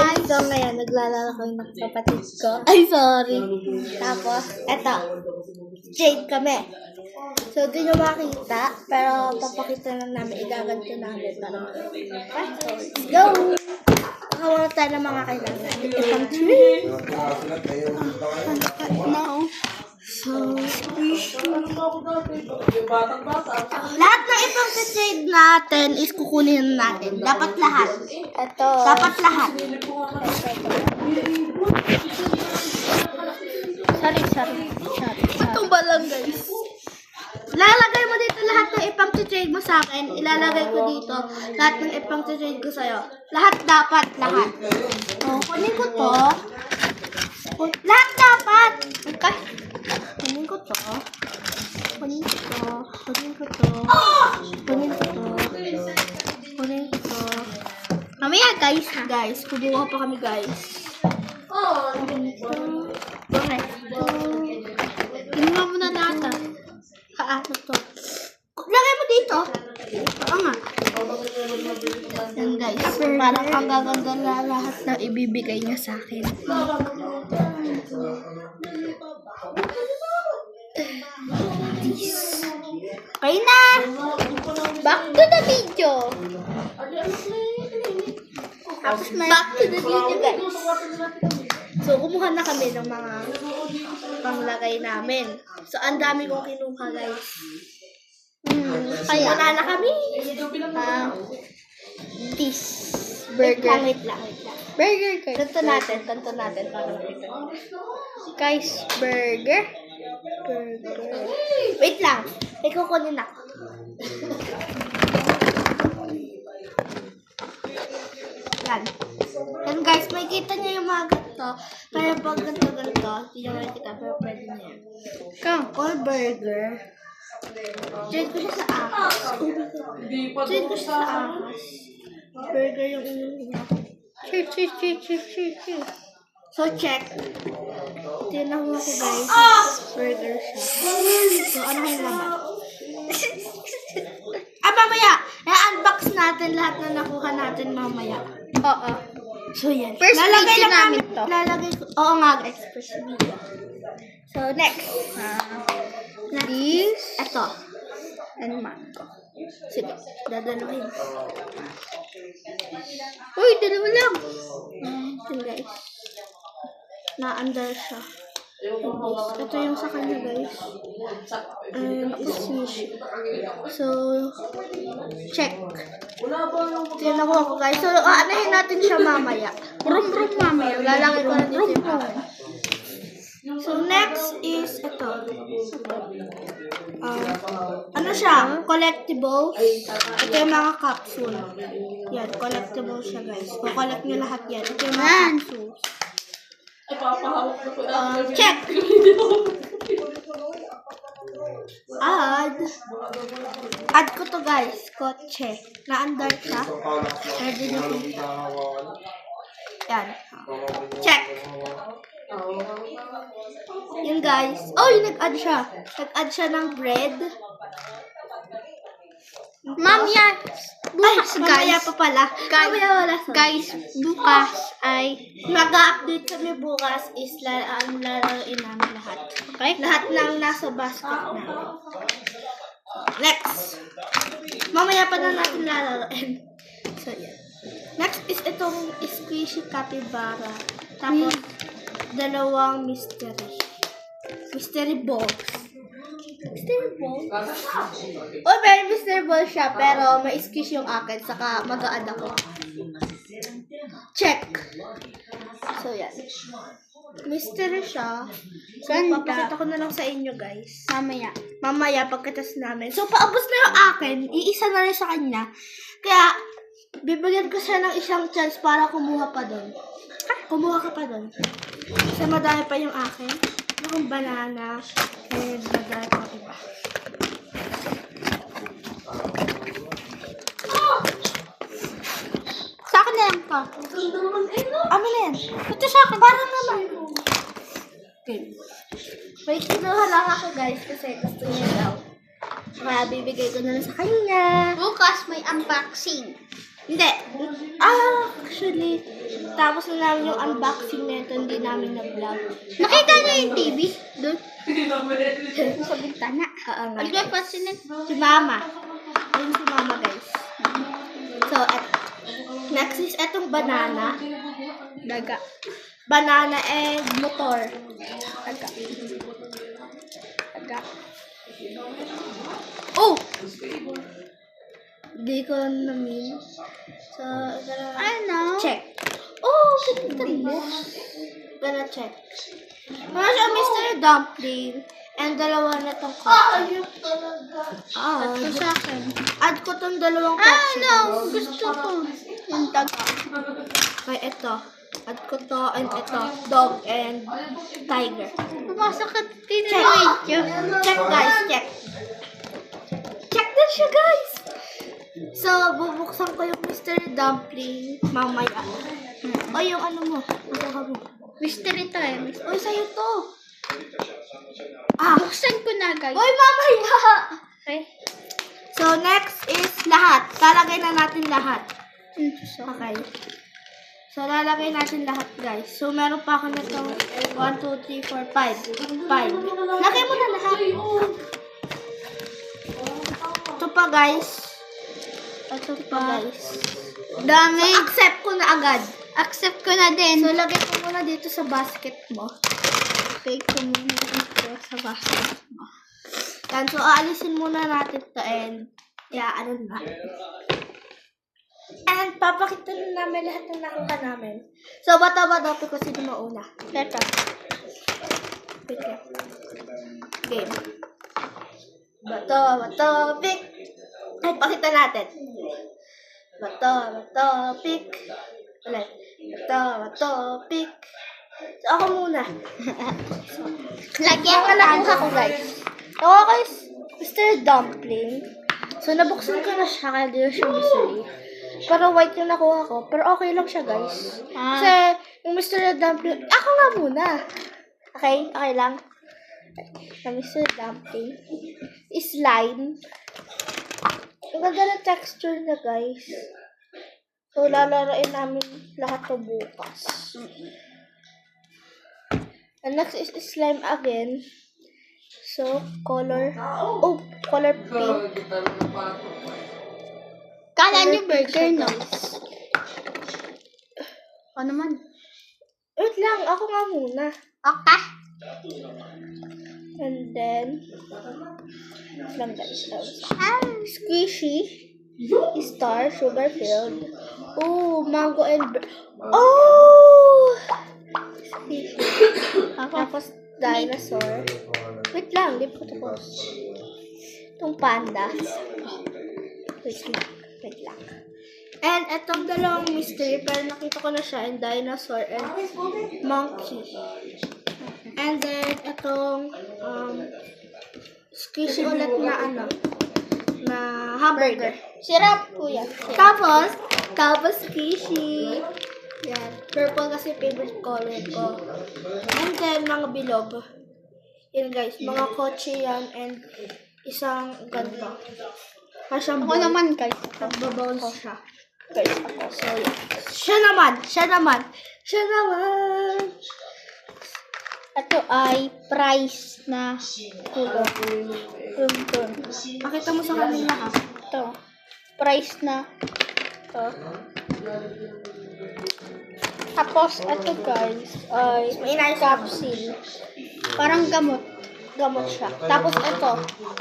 guys. So ngayon, naglalaro ko ng kapatid ko. Ay, sorry. Tapos, eto. Jade kami. So, di nyo makita. Pero, papakita lang namin. Igaganto namin. Okay, so, let's go! Nakawa tayo ng mga kailangan. Itong tree. No. So, lahat ng ibang trade natin is kukunin natin. Dapat lahat. Ito. Dapat lahat. Sorry. Matumba lang, guys. Lalagay mo dito lahat ng ipang trade mo sa akin. Ilalagay ko dito lahat ng ipang trade ko sa'yo. Lahat dapat. Lahat. Oh, kunin ko to. Lahat dapat. Okay. Kunin ko to. Mamaya guys, kubuha pa kami guys. Tingnan mo na lahat. Ano to? Lagay mo dito. Oo nga. Yan guys, parang ang gaganda na lahat na ibibigay niya sa akin. Okay na! Back to the video! Back to the video, guys. So, kumuha na kami ng mga panglagay namin. So, ang dami kong kinuha, guys. Kaya, wala na kami. This burger. Wait lang. Burger, guys. Kanto natin. Guys, burger. Wait lang. Ikukunin ako. Yan guys, may kita niya yung mga ganito. Kaya pag ganito, hindi nyo makikita, pero pwede niya. All burger. Trade ko siya sa ahas. Burger yung niya. Cheese. So, check. Tinanong ako guys. Burger siya. So, ano yung laman? Mamaya! I-unbox natin lahat na nakuha natin mamaya. Oo. So, yan. First video namin to. Lalagay ko. Oo nga guys. First video. So, next. This. Ito. And mango. Sige. Dadalahin. Uy, dalawa lang. Yan guys. Na-under siya. Ito yung sa kanya guys. And it's fish. So, check. Tignan ko guys. So, anahin natin siya mamaya. Brum mamaya. Lalagay ko na dito yung akin. So, next is ito. Ano siya? Collectibles. Ito yung mga capsule. Yan, collectibles siya guys. Kukolect nyo lahat yan. Ito yung mga capsules. Check. Add ko to guys. Kotse. Na-under siya. Ready na po. Yan. Check. Yan guys. Oh, nag-add siya. Nag-add siya ng bread. Ma'am, yan. Bukas, guys. Pa pala. Guys, bukas ay mag-update kami bukas is lalaroin namin lahat. Okay? Lahat ng nasa basket namin. Next. Mamaya pa na natin lalaroin. So, yan. Next is itong squishy capybara. Tapos, dalawang mystery balls. Oh, very mystery ball siya, pero may squish yung akin, saka mag-a-add ako. Check. So, yan. Mystery siya. So, papakita ko na lang sa inyo, guys. Mamaya, pagkatas namin. So, paubos na yung akin. Iisa na rin sa kanya. Kaya, bibigyan ko siya ng isang chance para kumuha pa doon. Kumuha ka pa doon. Kasi madami pa yung akin. Yung banana. And madami pa iba. Sa akin na lang pa. Amin yan. Ito sa akin. Parang naman. Okay. May kinuha lang ako guys kasi gusto niya daw. Kaya bibigay ko na lang sa kanya. Bukas may unboxing. Hindi. Actually, natapos na namin yung unboxing nito, hindi namin na-vlog. Nakita niyo yung TV? Doon? Sa bintana. Oo nga. Alga pa si Mama. Ayun si Mama, guys. So, next is etong banana. Daga. Banana and motor. Daga. Daga. Oh! Hindi ko na-mean. So, Ano? check. Oh, pinagtan mo. Gonna check. Mga siya, Mr. Dumpling. And dalawa na tong coffee. Ayun talaga. Ito sa akin. Add ko tong dalawang coffee. No! Gusto ko. Yung daga. Okay, ito. Add ko to and ito. Dog and tiger. Pumasok ka dito Check. na video. Check, guys. Check. Check din siya, guys. So, bubuksan ko yung Mr. Dumpling mamaya. O, yung ano mo. Ano mo? Mystery to eh. Oy, sa'yo to. Buksan ko na, guys. Oy, mamaya. Okay. So, next is lahat. Lalagay na natin lahat. Okay. So, lalagay natin lahat, guys. So, meron pa ako na ito. 1, 2, 3, 4, 5. 5. Lagay mo na lahat. Ito pa, guys. Ito pa, guys. Dami. So, accept ko na agad. Accept ko na din. So, lagay ko muna dito sa basket mo. Take ko muna dito sa basket mo. Yan. So, aalisin muna natin to and ano na. And papakita na namin lahat ng nakuha namin. So, bata-bata ko sino mauna. Ito. Pick it. Game. Bato, pick. Ay, pakita natin. Bato, pick. Ulit. Bato, pick. So, ako muna. Lagyan ko Ang na nakuha ko, guys. Ako, guys, Mr. Dumpling. So, nabuksan ko na siya, kaya di na siya mystery. Pero white yung nakuha ko. Pero okay lang siya, guys. Kasi, yung Mr. Dumpling, ako nga muna. Okay? Okay lang. Yung Mr. Dumpling is slime. Ang ganda ng texture na, guys. So, lalarain namin lahat to bukas. And next is slime again. So, color pink. Kala nyo burger, no? Ano naman? Wait lang, ako nga muna. Okay. And then, lang guys. Squishy. Star, sugar filled. Oh, mango and oh! Squishy. Tapos, dinosaur. Wait lang, di po tapos. Itong panda. Wait lang. And itong dalawang mystery, pero nakita ko na siya, and dinosaur and monkey. And then, itong squishy ulit na na hamburger. Sirap, kuya. Tapos squishy. Yan. Purple kasi favorite color ko. And then, mga bilog. Yan guys, mga kotse yan and isang ganito. Ako naman, guys. Nagbabowl siya. Guys, ako. So, yan. Siya naman. Ito ay price na kulo. Pakita mo sa kanila ha. Ito. Price na. Ito. Tapos, ito guys, ay May nice capsule. Parang gamot. Gamot siya. Tapos ito.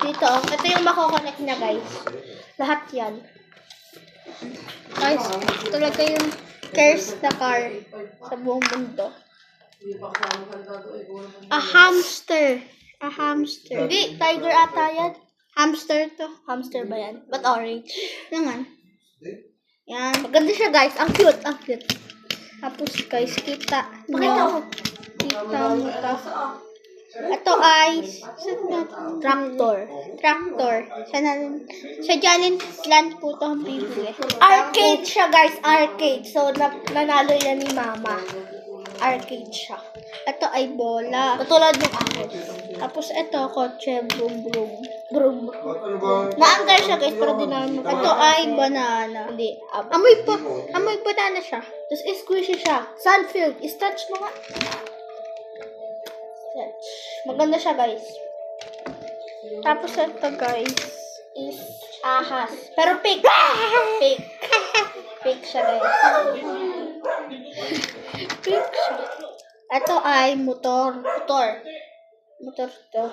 Dito. Ito yung mako-connect niya guys. Lahat yan. Guys, ito talaga yung cares na car sa buong mundo. A hamster. Hindi, tiger ata yan. Hamster to. Hamster ba yan? But orange. Naman. Yan. Maganda siya guys. Ang cute. Tapos guys, kita Pakita nyo. ko. Kita mo to. Ito ay tractor. Sa Jolly Land po ito ang bibili. Arcade siya guys. Arcade. So, nanalo yan ni Mama. arcade siya. Ito ay bola. Katulad ng akin. Tapos ito, kotse, boom, boom. Broom. Naangkar siya guys, pero di namin Ito ay banana. Hindi. Amoy banana siya. Tapos squishy siya. Sunfield. I-stretch mo nga. Stretch. Maganda siya guys. Tapos ito, guys. Is ahas. Pero pig. Pig. Pig siya guys. Pig siya. Ito ay motor. Motor to.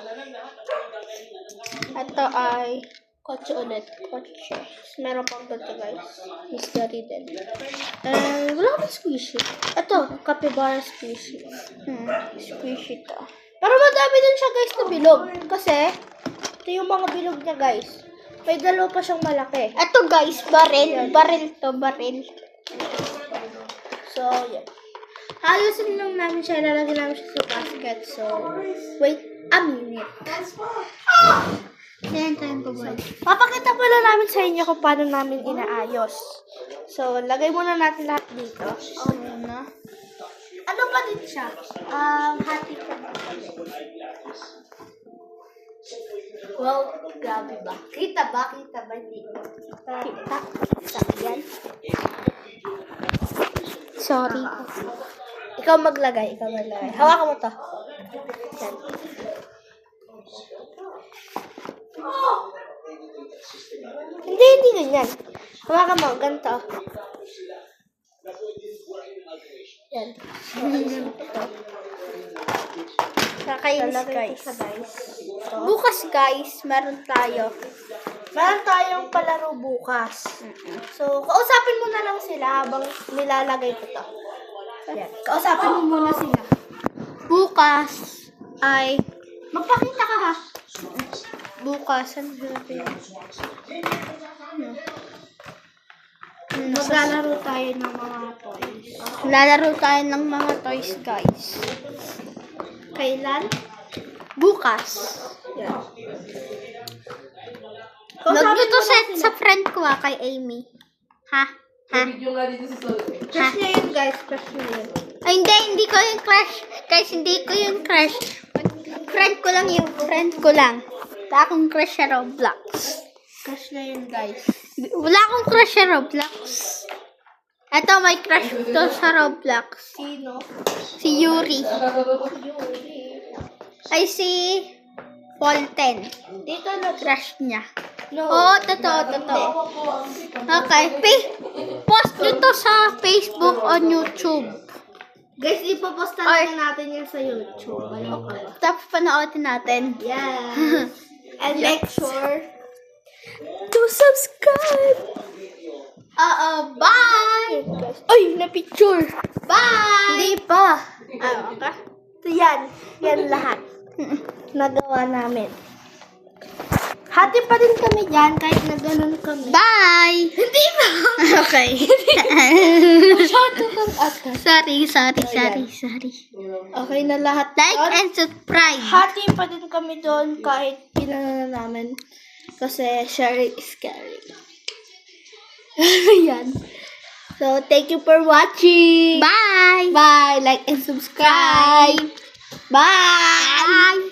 Ito ay Kotse ulit. kotse. Meron pang ganito guys. Mystery din. Wala akong squishy. Ito, capybara squishy. Squishy to. Pero madami din siya guys na bilog. Kasi, ito yung mga bilog niya guys. May dalawa pa siyang malaki. Ito, guys, baril. Baril to, baril. So, yan. Ayusin lang namin siya. Ilalagay namin siya sa basket. So, wait a minute. Yan tayong babay. Papakita pala namin sa inyo kung paano namin inaayos. So, lagay muna natin lahat dito. Na. Ano pa din siya? Hati pa. Wow, grabe ba? Kita ba? Hindi ko. Kita. Yan. Sorry. Ikaw maglagay. Hawakan mo to. Yan. Hindi ganyan. Hawakan mo, ganito. Yan. Kakainis, guys. Guys. Bukas, guys, meron tayo. Meron tayong palaro bukas. So, kausapin mo na lang sila habang nilalagay ko to. Yan. Kausapin mo muna sila. Bukas ay Magpakita ka ha. bukas. Ano sabi? Maglalaro tayo ng mga toys. Lalaro tayo ng mga toys, guys. Kailan? Bukas. Yan. Huwag nyo to set sa friend ko kay Amy. Ha? Crush niya yun guys. Crush niya yun. Ay, hindi ko yung crush. Guys, hindi ko yung crush. Friend ko lang yung friend ko lang. Wala akong crush sa Roblox. Crush niya yun guys. Wala akong crush sa Roblox. Eto, may crush to sa Roblox. Sino? Si Yuri. Ay, si Polten. Dito na. Crush niya. No. Oo, totoo. Okay. Post nyo to sa Facebook o YouTube. Guys, ipopost na natin yan sa YouTube. Ayun ka ba? Tapos panoorin natin. Yes. And make sure To subscribe! Bye! Ay, na-picture! bye! Hindi pa. Okay. So, yan lahat. Nagawa namin. Hati pa din kami dyan kahit na ganun kami. Bye! Hindi ba? Okay. Masyado kang atas. Sorry. Okay na lahat. Like doon. and subscribe. Hati pa din kami doon kahit pinana namin. Kasi sharing is caring. Yan. So, thank you for watching. Bye! Bye. Like and subscribe. Bye. Bye!